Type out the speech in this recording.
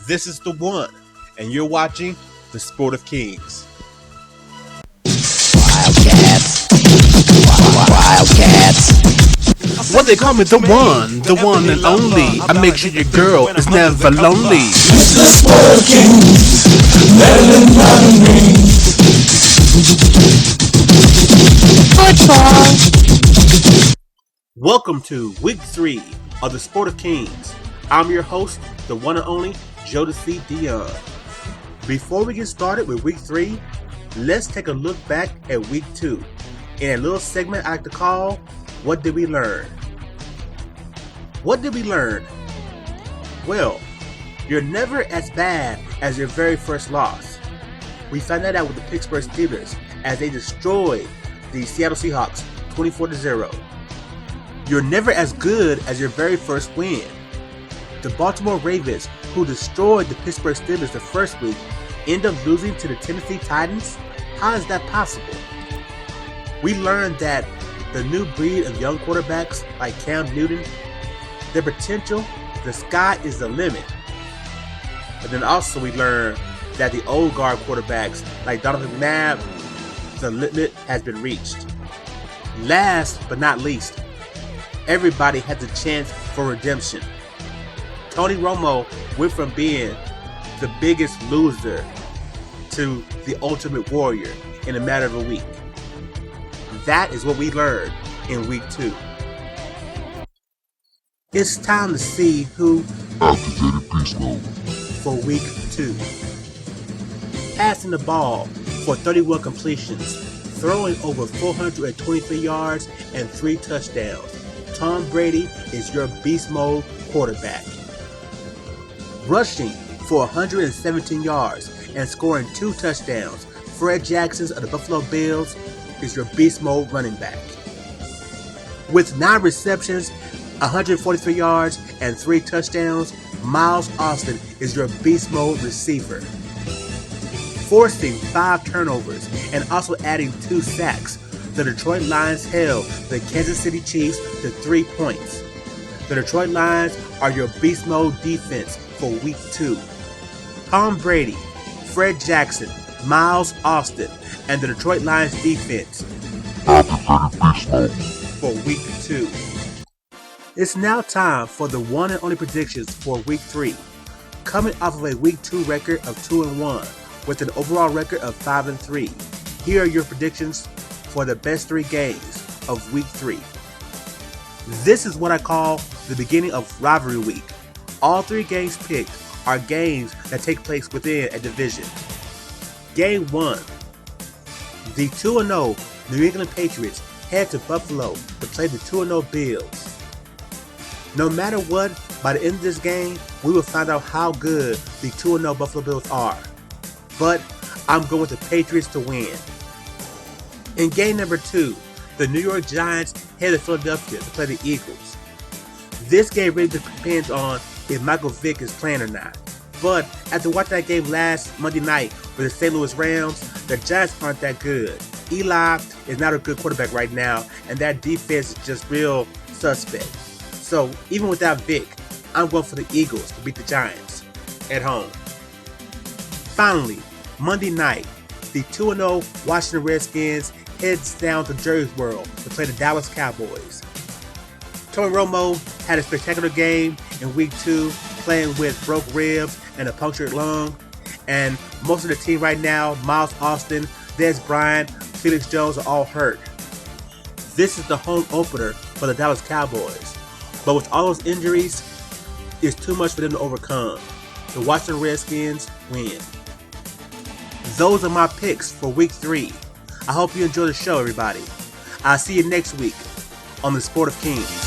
This is The One, and you're watching The Sport of Kings. Wildcats. What they call me, the one and only. I make sure your girl is never lonely. It's the Sport of Kings, letting out of me. Football. Welcome to Week 3 of The Sport of Kings. I'm your host, the one and only Jodecideion. Before we get started with Week 3, let's take a look back at Week 2 in a little segment I like to call, What Did We Learn? What did we learn? Well, you're never as bad as your very first loss. We found that out with the Pittsburgh Steelers as they destroyed the Seattle Seahawks 24-0. You're never as good as your very first win. The Baltimore Ravens, who destroyed the Pittsburgh Steelers the first week, end up losing to the Tennessee Titans? How is that possible? We learned that the new breed of young quarterbacks like Cam Newton, their potential, the sky is the limit. But then also we learned that the old guard quarterbacks like Donovan McNabb, the limit has been reached. Last but not least, everybody has a chance for redemption. Tony Romo went from being the biggest loser to the ultimate warrior in a matter of a week. That is what we learned in Week 2. It's time to see who Activated Beast Mode for Week 2. Passing the ball for 31 completions, throwing over 423 yards and 3 touchdowns. Tom Brady is your beast mode quarterback. Rushing for 117 yards and scoring 2 touchdowns, Fred Jackson of the Buffalo Bills is your beast mode running back. With 9 receptions, 143 yards, and 3 touchdowns, Miles Austin is your beast mode receiver. Forcing 5 turnovers and also adding 2 sacks, the Detroit Lions held the Kansas City Chiefs to 3 points. The Detroit Lions are your beast mode defense for Week 2. Tom Brady, Fred Jackson, Miles Austin, and the Detroit Lions defense for Week 2. It's now time for the one and only predictions for Week 3. Coming off of a Week 2 record of 2-1 with an overall record of 5-3. Here are your predictions for the best 3 games of Week 3. This is what I call the beginning of rivalry week. All 3 games picked are games that take place within a division. Game 1. The 2-0 New England Patriots head to Buffalo to play the 2-0 Bills. No matter what, by the end of this game, we will find out how good the 2-0 Buffalo Bills are. But I'm going with the Patriots to win. In game number 2, the New York Giants head to Philadelphia to play the Eagles. This game really depends on if Michael Vick is playing or not. But after watching that game last Monday night with the St. Louis Rams, the Giants aren't that good. Eli is not a good quarterback right now, and that defense is just real suspect. So even without Vick, I'm going for the Eagles to beat the Giants at home. Finally, Monday night, the 2-0 Washington Redskins heads down to Jerry's World to play the Dallas Cowboys. Tony Romo had a spectacular game in Week 2, playing with broke ribs and a punctured lung. And most of the team right now, Miles Austin, Dez Bryant, Felix Jones are all hurt. This is the home opener for the Dallas Cowboys. But with all those injuries, it's too much for them to overcome. The Washington Redskins win. Those are my picks for Week 3. I hope you enjoy the show, everybody. I'll see you next week on The Sport of Kings.